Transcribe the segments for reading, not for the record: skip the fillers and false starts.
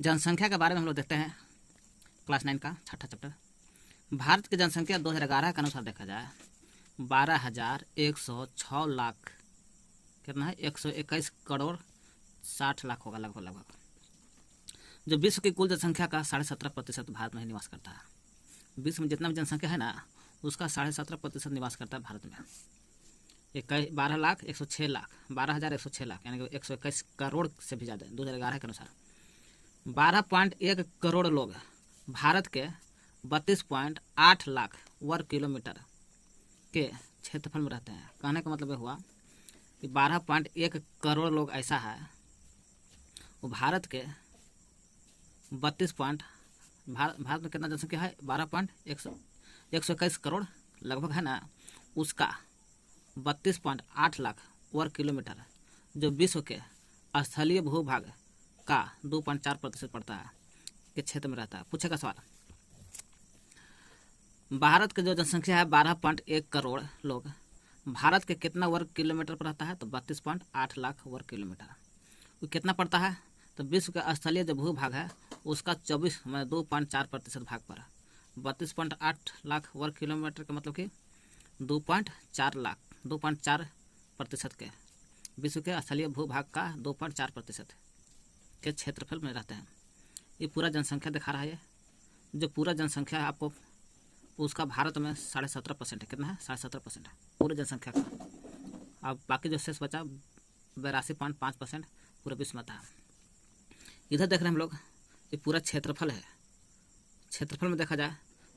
जनसंख्या के बारे में हम लोग देखते हैं क्लास 9 का छठा चैप्टर। भारत की जनसंख्या 2011 के अनुसार देखा जाए 12,106 लाख, कितना है 121 करोड़ 60 लाख होगा लगभग लगभग, जो विश्व की कुल जनसंख्या का 17.5% भारत में ही निवास करता है। विश्व में जितना भी जनसंख्या है ना उसका 17.5% निवास करता है भारत में। 12,106 लाख यानी कि 121 करोड़ से भी ज़्यादा 2011 के अनुसार। 12.1 करोड़ लोग भारत के 32.8 लाख वर्ग किलोमीटर के क्षेत्रफल में रहते हैं। कहने का मतलब यह हुआ कि 12.1 करोड़ लोग ऐसा है वो भारत के 32 भारत में कितना जनसंख्या है 121 करोड़ लगभग है ना, उसका 32.8 लाख वर्ग किलोमीटर जो विश्व के स्थलीय भूभाग का 2.4% पड़ता है के क्षेत्र में रहता है। पूछेगा सवाल, भारत की जो जनसंख्या है 12.1 करोड़ लोग भारत के कितना वर्ग किलोमीटर पर रहता है तो 32.8 लाख वर्ग किलोमीटर। वो कितना पड़ता है तो विश्व का स्थलीय जो भूभाग है उसका 2.4% भाग पर 32.8 लाख वर्ग किलोमीटर का मतलब कि 2.4% के विश्व के स्थलीय भूभाग का 2.4% के क्षेत्रफल में रहते हैं। ये पूरा जनसंख्या दिखा रहा है। जो पूरा जनसंख्या है आपको उसका भारत में 17.5% है। कितना है 17.5% है पूरी जनसंख्या का। अब बाकी जो शेष बचा 82.5% पूरे विश्व में था। इधर देख रहे हैं हम लोग ये पूरा क्षेत्रफल है। क्षेत्रफल में देखा जाए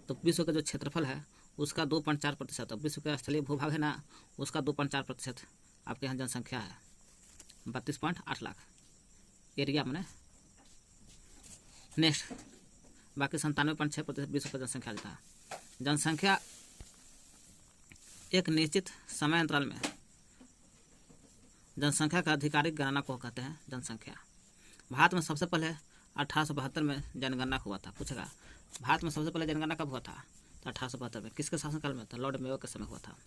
तो विश्व का जो क्षेत्रफल है उसका 2.4%, विश्व का स्थलीय भूभाग है ना उसका 2.4% आपके यहाँ जनसंख्या है 32.8 लाख एरिया में। नेक्स्ट बाकी 97.6% विश्व का जनसंख्या देता है। जनसंख्या एक निश्चित समय अंतराल में जनसंख्या का आधिकारिक गणना को कहते हैं जनसंख्या। भारत में सबसे पहले 1872 में जनगणना हुआ था। पूछेगा भारत में सबसे पहले जनगणना कब हुआ था तो 1872 में। किसके शासनकाल में था? लॉर्ड मेयो के समय हुआ था।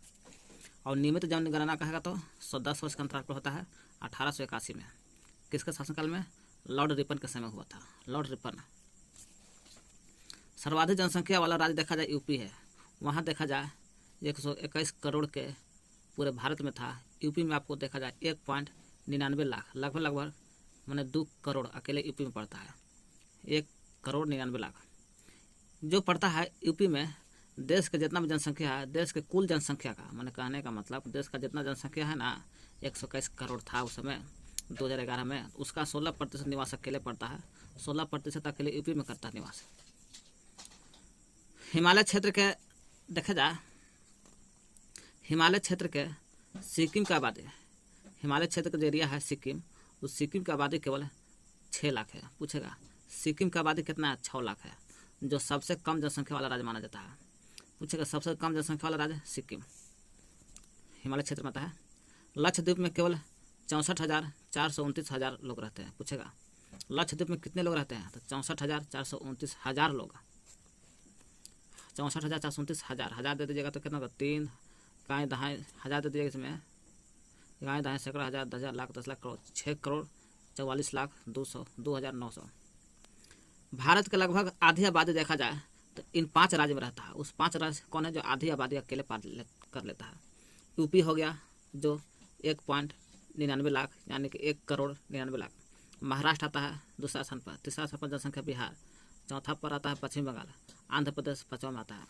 और नियमित जनगणना कहेगा तो 10 वर्ष के अंतराल पर होता है 1881 में। किसके शासनकाल में? लॉर्ड रिपन के समय हुआ था। Lord Ripon. सर्वाधिक जनसंख्या वाला राज्य देखा जाए यूपी है। वहाँ देखा जाए 121 करोड़ के पूरे भारत में था। यूपी में आपको देखा जाए 1.99 लाख लगभग मैंने 2 करोड़ अकेले यूपी में पड़ता है। 1.99 करोड़ जो पड़ता है यूपी में। देश का जितना भी जनसंख्या है देश के कुल जनसंख्या का मैंने कहने का मतलब देश का जितना जनसंख्या है ना 121 करोड़ था उस समय 2011 में, उसका 16% निवास अकेले पड़ता है। 16% अकेले यूपी में करता है निवास। हिमालय क्षेत्र के देखा जाए हिमालय क्षेत्र के सिक्किम का आबादी, हिमालय क्षेत्र का जो एरिया है सिक्किम, उस सिक्किम की आबादी केवल 6 लाख है। पूछेगा सिक्किम की आबादी कितना है? 6 लाख है, जो सबसे कम जनसंख्या वाला राज्य माना जाता है। पूछेगा सबसे कम जनसंख्या वाला राज्य सिक्किम हिमालय क्षेत्र में आता है। लक्षद्वीप में केवल 64,429 लोग रहते हैं। पूछेगा लक्षद्वीप में कितने लोग रहते हैं तो 64,429 लोग। 64,429 हजार दे दीजिएगा तो कितना होगा? 3 गाय दहाई हज़ार दे दीजिएगा इसमें, गाय दहाई सैकड़ा हज़ार 10,000 लाख 10 लाख करोड़ 6 करोड़ 44 लाख 2,900। भारत के लगभग आधी आबादी देखा जाए तो इन 5 राज्य में रहता है। उस 5 राज्य कौन है जो आधी आबादी अकेले कर लेता है? यूपी हो गया जो 1.99 लाख यानी कि 1.99 करोड़। महाराष्ट्र आता है दूसरा स्थान पर। तीसरा स्थान पर जनसंख्या बिहार। चौथा पर आता है पश्चिम बंगाल। आंध्र प्रदेश 5वां में आता है।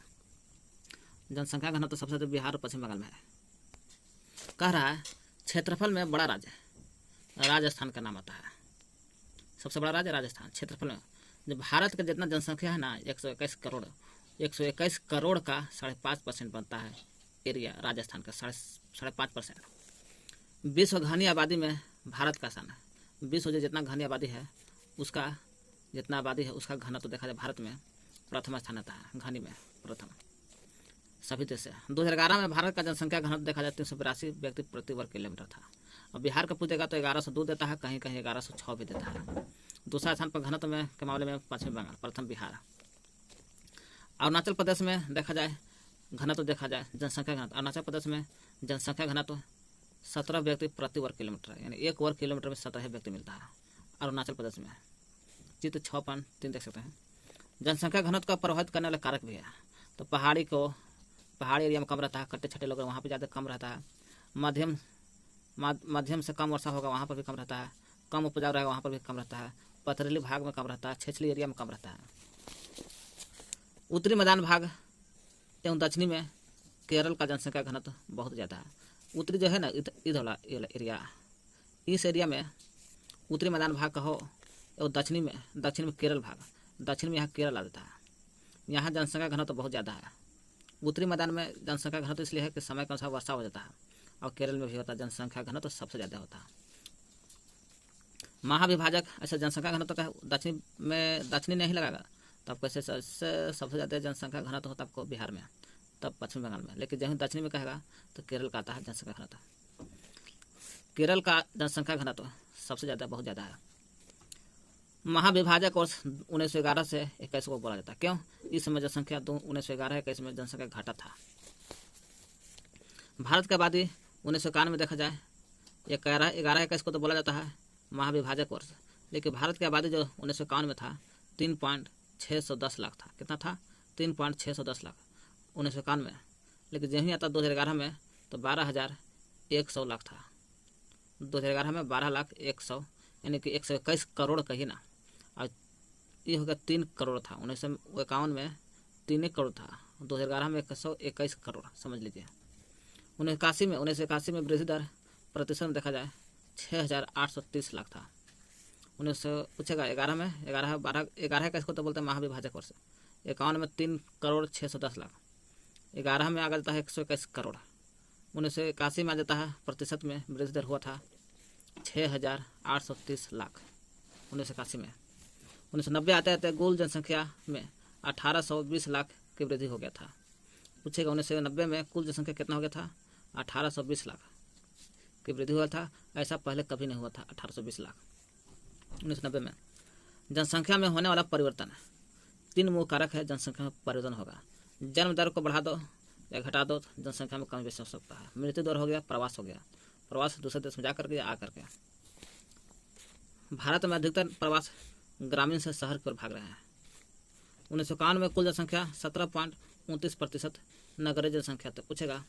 जनसंख्या घनत्व तो सबसे ज़्यादा बिहार और पश्चिम बंगाल में है। कह रहा है क्षेत्रफल में बड़ा राज्य राजस्थान का नाम आता है। सबसे बड़ा राज्य राजस्थान क्षेत्रफल में। जो भारत का जितना जनसंख्या है ना 121 करोड़, 121 करोड़ का 5.5% बनता है एरिया राजस्थान का 5.5%। विश्व घनी आबादी में भारत का स्थान है। विश्व जो जितना घनी आबादी है उसका जितना आबादी है उसका घनत्व तो देखा जाए भारत में प्रथम स्थान आता है। घनी में प्रथम सभी देश से। 2011 में भारत का जनसंख्या घनत्व देखा जाए 382 व्यक्ति प्रति वर्ग किलोमीटर था। अब बिहार का पूछेगा तो 1102 देता है, कहीं कहीं 1106 भी देता है। दूसरा स्थान पर घनत्व में के मामले में पश्चिम बंगाल, प्रथम बिहार। अरुणाचल प्रदेश में देखा जाए घनत्व देखा जाए जनसंख्या घनत्व, अरुणाचल प्रदेश में जनसंख्या घनत्व 17 व्यक्ति प्रति वर्ग किलोमीटर है, यानी 1 वर्ग किलोमीटर में 17 व्यक्ति मिलता है अरुणाचल प्रदेश में। चित्र 6.3 देख सकते हैं। जनसंख्या घनत्व का प्रभावित करने वाले कारक भी है। तो पहाड़ी एरिया में कम रहता है, कट्टे छट्टे लोग वहाँ पर ज़्यादा कम रहता है। मध्यम से कम वर्षा होगा वहाँ पर भी कम रहता है। कम उपजाऊ रहेगा वहाँ पर भी कम रहता है। पथरीली भाग में कम रहता है, छिछली एरिया में कम रहता है। उत्तरी मैदान भाग एवं दक्षिणी में केरल का जनसंख्या घनत्व बहुत ज़्यादा है। उत्तरी जो है ना इधर वाला एरिया, इस एरिया में उत्तरी मैदान भाग का हो और दक्षिण में केरल भाग, दक्षिण में यहाँ केरल आ जाता है। यहाँ जनसंख्या घनत्व बहुत ज़्यादा है। उत्तरी मैदान में जनसंख्या घनत्व इसलिए है कि समय के अनुसार वर्षा हो जाता है, और केरल में भी होता है जनसंख्या घनत्व सबसे ज़्यादा होता है। महाविभाजक ऐसे जनसंख्या घनत्व का दक्षिणी नहीं लगाएगा, तब कैसे सबसे ज़्यादा जनसंख्या घनत्व होता है आपको बिहार में, तब पश्चिम बंगाल में। लेकिन जब दक्षिणी में कहेगा तो केरल का आता है जनसंख्या घनत्व। केरल का जनसंख्या घनत्व सबसे ज़्यादा बहुत ज़्यादा है। महाविभाजक वर्ष 1911 से 21 को बोला जाता है। क्यों? इस समय जनसंख्या 1911-21 में जनसंख्या घटा था। भारत की आबादी 1991 में देखा जाए 11-21 को तो बोला जाता है महाविभाजक वर्ष, लेकिन भारत की आबादी जो 1951 में था 3.610 लाख था। कितना था? 3.610 लाख 1951 में। लेकिन जब ही आता 2011 में तो 12,100 लाख था। 2011 में 12,100, यानी कि 121 करोड़ कही ना, और ये हो गया 3 करोड़ था। 1951 में 3 करोड़ था, 2011 में 121 करोड़, समझ लीजिए। 1981 में वृद्धि दर प्रतिशत में देखा जाए 6,830 लाख था। 1900 पूछेगा 11 को तो बोलते हैं महाविभाजक वर्ष। 51 में 3,610 लाख, 11 में आ जाता है 121 करोड़। 1981 में आ जाता है प्रतिशत में वृद्धि दर हुआ था 6,830 लाख 1981 में। 1990 आते आते कुल जनसंख्या में 1,820 लाख की वृद्धि हो गया था। पूछेगा 1990 में कुल जनसंख्या कितना हो गया था? 1,820 लाख की वृद्धि हुआ था। ऐसा पहले कभी नहीं हुआ था 1,820 लाख 1990 में। जनसंख्या में होने वाला परिवर्तन, 3 मुख्य कारक है जनसंख्या में परिवर्तन होगा। जन्म दर को बढ़ा दो या घटा दो तो जनसंख्या में कमी बेशी हो सकता है। मृत्यु दर हो गया, प्रवास हो गया, प्रवास दूसरे देश में जा करके या आ करके। भारत में अधिकतर प्रवास ग्रामीण से शहर की ओर भाग रहे हैं। 1951 में कुल जनसंख्या 17.29% नगरीय जनसंख्या था। पूछेगा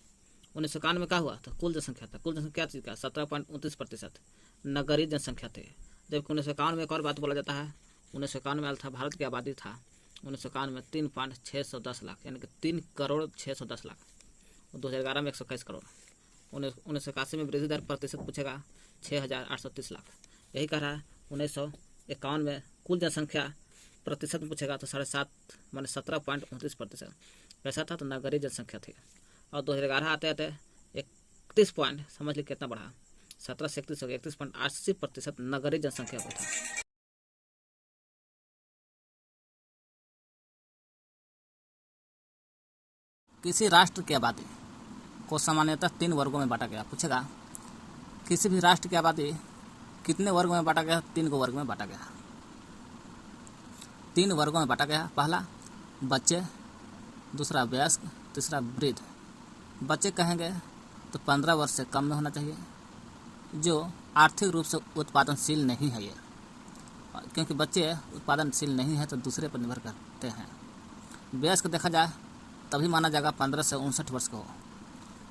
1951 में क्या हुआ? तो कुल जनसंख्या था। कुल जनसंख्या चीज का 17.29% नगरीय जनसंख्या थे। जबकि 1951 में एक और बात बोला जाता है, 1951 में था भारत की आबादी था 1951 में 3.610 लाख, यानी कि 3,610 लाख। 2011 में 121 करोड़। 1981 में वृद्धि दर प्रतिशत पूछेगा 6,830 लाख। यही कह रहा है 1951 में कुल जनसंख्या प्रतिशत में पूछेगा तो 7.5 माने 17.29% कैसा था? तो नगरीय जनसंख्या थी। और 2011 आते आते 31 पॉइंट, समझ लीजिए कितना बढ़ा, 17 से 31 हो गया, 31.80% नगरीय जनसंख्या हुआ था। किसी राष्ट्र की आबादी को सामान्यतः 3 वर्गों में बांटा गया। पूछेगा किसी भी राष्ट्र की आबादी कितने वर्ग में बांटा गया? 3 वर्ग में बांटा गया। 3 वर्गों में बांटा गया। पहला बच्चे, दूसरा वयस्क, तीसरा वृद्ध। बच्चे कहेंगे तो 15 वर्ष से कम में होना चाहिए, जो आर्थिक रूप से उत्पादनशील नहीं है ये, क्योंकि बच्चे उत्पादनशील नहीं है तो दूसरे पर निर्भर करते हैं। वयस्क देखा जाए तभी माना जाएगा 15 से 59 वर्ष का हो।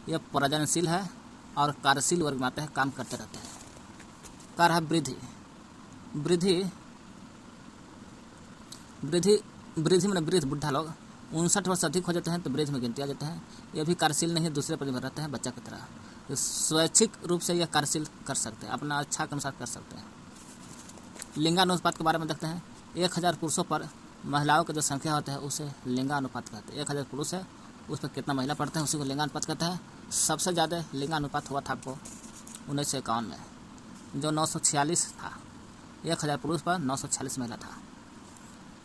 यह प्रजननशील है और कार्यशील वर्ग में आते हैं, काम करते रहते हैं। कार है वृद्धि में वृद्ध बुढ़ा लोग 59 वर्ष अधिक हो जाते हैं तो वृद्ध में गिनती आ जाते हैं। ये भी कार्यशील नहीं है, दूसरे पर निर्भर रहते हैं बच्चा की तरह। तो स्वैच्छिक रूप से यह कार्यशील कर सकते हैं, अपना अच्छा के अनुसार कर सकते हैं। लिंगानुपात के बारे में देखते हैं। 1000 पुरुषों पर महिलाओं की जो संख्या होती है उसे लिंगानुपात कहते हैं। 1000 पुरुष है उस पर कितना महिला पढ़ते हैं उसी को लिंगानुपात कहते हैं। सबसे ज़्यादा लिंगानुपात हुआ था आपको 1951 में, जो 946 था। 1000 पुरुष पर 946 महिला था।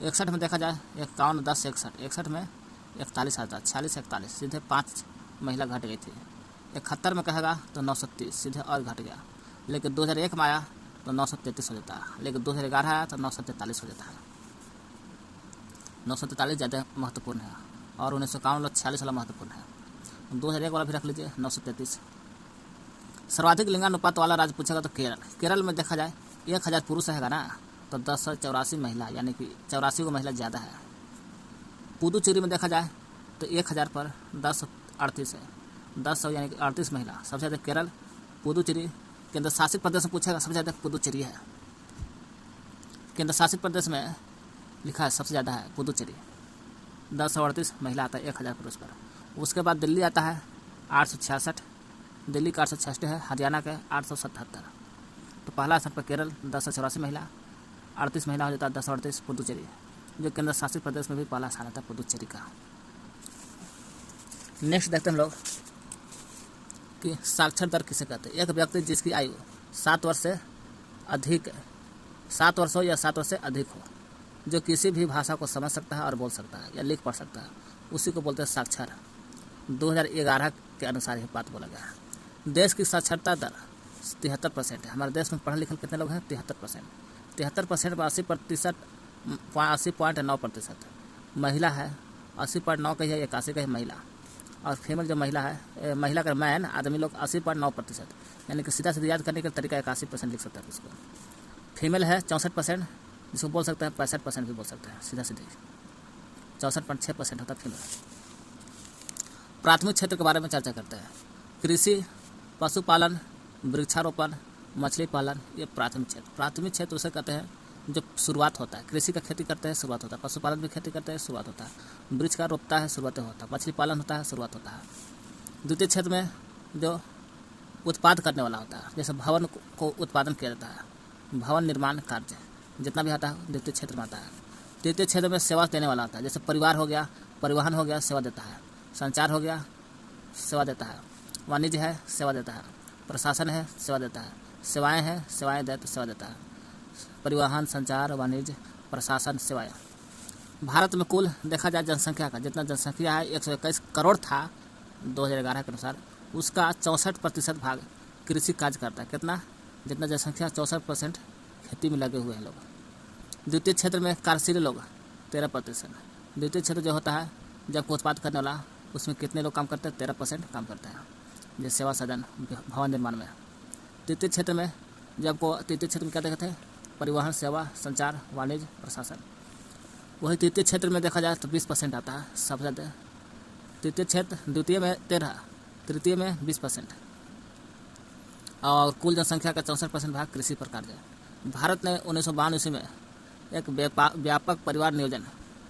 61 में देखा जाए 51, 10, 61 में 41 आता, 46, 41 सीधे 5 महिला घट गई थी। 71 में कहेगा तो 930 सीधे और घट गया। लेकिन 2001 में आया तो 933 हो जाता है। लेकिन 2011 आया तो 943 हो जाता है। 943 ज़्यादा महत्वपूर्ण है और 1951 वाला 46 वाला महत्वपूर्ण है। 2001 वाला भी रख लीजिए 933। सर्वाधिक लिंगानुपात वाला राज्य पूछेगा तो केरल में देखा जाए 1000 पुरुष रहेगा ना तो 1084 महिला, यानी कि 84 को महिला ज़्यादा है। पुदुचेरी में देखा जाए तो 1000 पर 1038 है, 10 यानी कि 38 महिला। सबसे ज़्यादा केरल, पुदुचेरी। केंद्र शासित प्रदेश में पूछेगा सबसे ज़्यादा पुदुचेरी है। केंद्र शासित प्रदेश में लिखा है सबसे ज़्यादा है पुदुचेरी, 1038 महिला आता है 1000 पुरुष पर। उसके बाद दिल्ली आता है 866, दिल्ली का 866 है, हरियाणा का 877। तो पहला स्थान पर केरल 1084 महिला, 38 महिला हो जाता है 1038 पुदुचेरी, जो केंद्र शासित प्रदेश में भी पहला स्थान आता है पुदुचेरी का। नेक्स्ट देखते हैं हम लोग कि साक्षर दर किसे कहते हैं। एक व्यक्ति जिसकी आयु 7 वर्ष से अधिक, 7 वर्ष हो या 7 वर्ष से अधिक हो, जो किसी भी भाषा को समझ सकता है और बोल सकता है या लिख पढ़ सकता है, उसी को बोलते हैं साक्षर। 2011 के अनुसार यह बात बोला गया है। देश की साक्षरता दर 73% है। हमारे देश में पढ़े लिखे कितने लोग हैं? 73%। 73% में 80.9% महिला है। 80.9 का है, 81 का है महिला। और फीमेल जो महिला है, महिला का मैन आदमी लोग 80.9%, यानी कि सीधा सीधा याद करने का तरीका 81% लिख सकता है उसको। फीमेल है 64%, जिसको बोल सकते हैं 65% भी बोल सकते हैं सीधा सीधे। 64.6% होता है फीमेल। प्राथमिक क्षेत्र के बारे में चर्चा करते हैं। कृषि, पशुपालन, वृक्षारोपण, मछली पालन, ये प्राथमिक क्षेत्र। प्राथमिक क्षेत्र उसे कहते हैं जो शुरुआत होता है। कृषि का खेती करते हैं, शुरुआत होता है। पशुपालन भी खेती करते हैं, शुरुआत होता है। वृक्ष का रोपता है, शुरुआत होता है। मछली पालन होता है, शुरुआत होता है। द्वितीय क्षेत्र में जो उत्पाद करने वाला होता है, जैसे भवन को उत्पादन किया जाता है, भवन निर्माण कार्य जितना भी आता है द्वितीय क्षेत्र में आता है। तृतीय क्षेत्र में सेवा देने वाला होता है, जैसे परिवार हो गया, परिवहन हो गया, सेवा देता है। संचार हो गया, सेवा देता है। वाणिज्य है, सेवा देता है। प्रशासन है, सेवा देता है। सेवाएं हैं, सेवाएं देता, सेवा देता है। परिवहन, संचार, वाणिज्य, प्रशासन, सेवाएं। भारत में कुल देखा जाए जनसंख्या का, जितना जनसंख्या है 121 करोड़ था 2011 के अनुसार, उसका 64% भाग कृषि कार्य करता है। कितना? जितना जनसंख्या 64% खेती में लगे हुए हैं लोग। द्वितीय क्षेत्र में कार्यशील लोग 13%। द्वितीय क्षेत्र जो होता है जब उत्पाद करने वाला, उसमें कितने लोग काम करते हैं? 13% काम करते हैं, जैसे सेवा सदन, भवन निर्माण में। तृतीय क्षेत्र में जब को तृतीय क्षेत्र में क्या देखते हैं? परिवहन, सेवा, संचार, वाणिज्य, प्रशासन। वही तृतीय क्षेत्र में देखा जाए तो 20% आता है सबसे ज़्यादा। तृतीय क्षेत्र, द्वितीय में 13, तृतीय में 20%। और कुल जनसंख्या का 64% भाग कृषि पर कार्य है। भारत ने 1952 ईस्वी में एक व्यापक परिवार नियोजन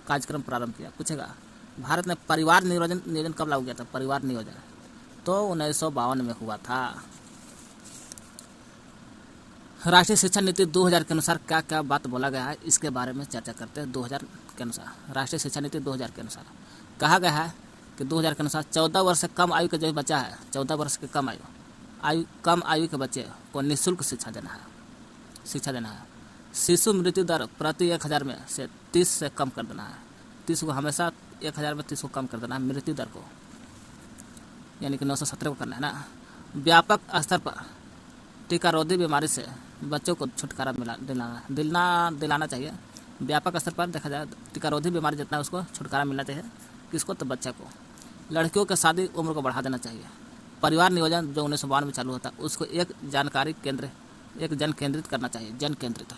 कार्यक्रम प्रारंभ किया। पूछेगा भारत ने परिवार नियोजन कब लागू किया था? परिवार नियोजन तो 1952 में हुआ था। राष्ट्रीय शिक्षा नीति 2000 के अनुसार क्या क्या बात बोला गया है, इसके बारे में चर्चा करते हैं। 2000 के अनुसार राष्ट्रीय शिक्षा नीति 2000 के अनुसार कहा गया है कि 2000 के अनुसार 14 वर्ष से कम आयु का जो बच्चा है, 14 वर्ष के कम आयु के बच्चे को निःशुल्क शिक्षा देना है। शिशु मृत्यु दर प्रति 1000 में से 30 से कम कर देना है। 30 को हमेशा 1000 में 30 को कम कर देना है मृत्यु दर को, यानी कि 917 को करना है ना। व्यापक स्तर पर टीकारोधी बीमारी से बच्चों को छुटकारा दिलाना चाहिए। व्यापक स्तर पर देखा जाए टीकारोधी बीमारी जितना उसको छुटकारा मिलना चाहिए। किसको? तो बच्चे को। लड़कियों की शादी उम्र को बढ़ा देना चाहिए। परिवार नियोजन जो 1952 में चालू होता है, उसको एक जन केंद्रित करना चाहिए, जन केंद्रित।